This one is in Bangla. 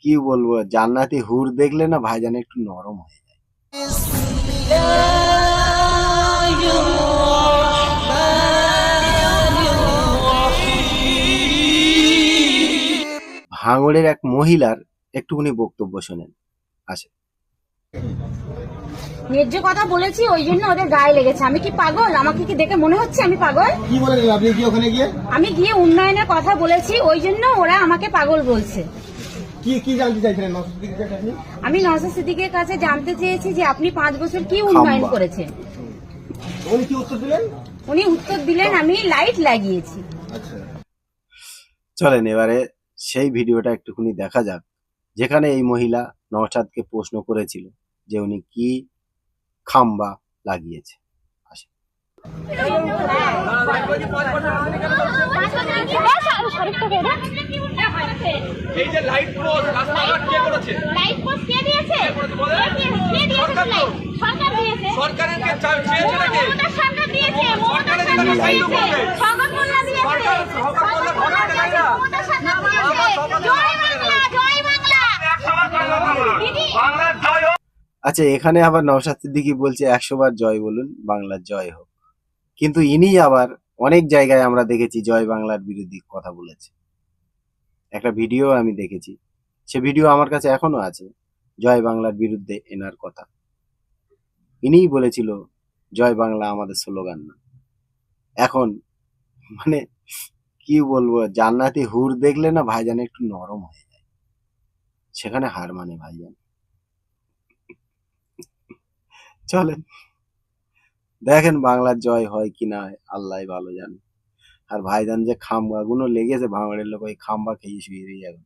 কি বলবো, জান্নাতি হুর দেখলে না ভাইজান একটু নরম হয়ে যায়। ভাঙড়ের এক মহিলার একটুখানি বক্তব্য শোনেন। আসে, ন্যায্য কথা বলেছি ওই জন্য ওদের গায়ে লেগেছে। আমি কি পাগল? আমাকে কি দেখে মনে হচ্ছে আমি পাগল? কি বলেন আপনি কি ওখানে গিয়ে? আমি গিয়ে উন্নয়নের কথা বলেছি ওই জন্য ওরা আমাকে পাগল বলছে। কি কি জানতে চাইছিলেন নওশাদ সিদ্দিকীর কাছে? আমি নওশাদ সিদ্দিকের কাছে জানতে চেয়েছি যে আপনি 5 বছর কি উন্নয়ন খাম্বা। করেছেন। উনি কি উত্তর দিলেন? উনি উত্তর দিলেন আমি লাইট লাগিয়েছি। আচ্ছা, চলেন এবারে সেই ভিডিওটা একটুখানি দেখা যাক, যেখানে এই মহিলা নওশাদকে প্রশ্ন করেছিল যে উনি কি খাম্বা লাগিয়েছে। আসে, এই যে লাইট পোস্ট রাস্তাঘাট কে করেছে? লাইট পোস্ট কে দিয়েছে? কে দিয়েছে লাইট? সরকার দিয়েছে। সরকারের কে চেয়েছে নাকি? মমতা সরকার দিয়েছে। মমতা সরকার দিয়েছে। সরকার মোল্লা দিয়েছে। সরকার মোল্লা ঘটনা দেখায় না। মমতা সরকার দিয়েছে। জয় বাংলা, জয় বাংলা। দিদি বাংলার জয় হোক। আচ্ছা, এখানে আবার নওশাদ সিদ্দিকী বলছে 100 বার জয় বলুন, বাংলার জয় হোক। কিন্তু ইনি আবার অনেক জায়গায় আমরা দেখেছি জয় বাংলার বিরোধী কথা বলেছে। একটা ভিডিও আমি দেখেছি, সে ভিডিও আমার কাছে এখনো আছে, জয় বাংলার বিরুদ্ধে এনার কথা। ইনিই বলেছিল জয় বাংলা আমাদের স্লোগান না। এখন মানে কি বলবো, জান্নাতি হুর দেখলে না ভাইজান একটু নরম হয়ে যায়, সেখানে হার মানে ভাইজান। চলেন দেখেন বাংলার জয় হয় কি না হয়, আল্লাহ ভালো জানে। আর ভাইজান যে খাম্বা গুলো লেগেছে, ভাঙড়ের লোক ওই খাম্বা খেয়ে শুয়ে এখন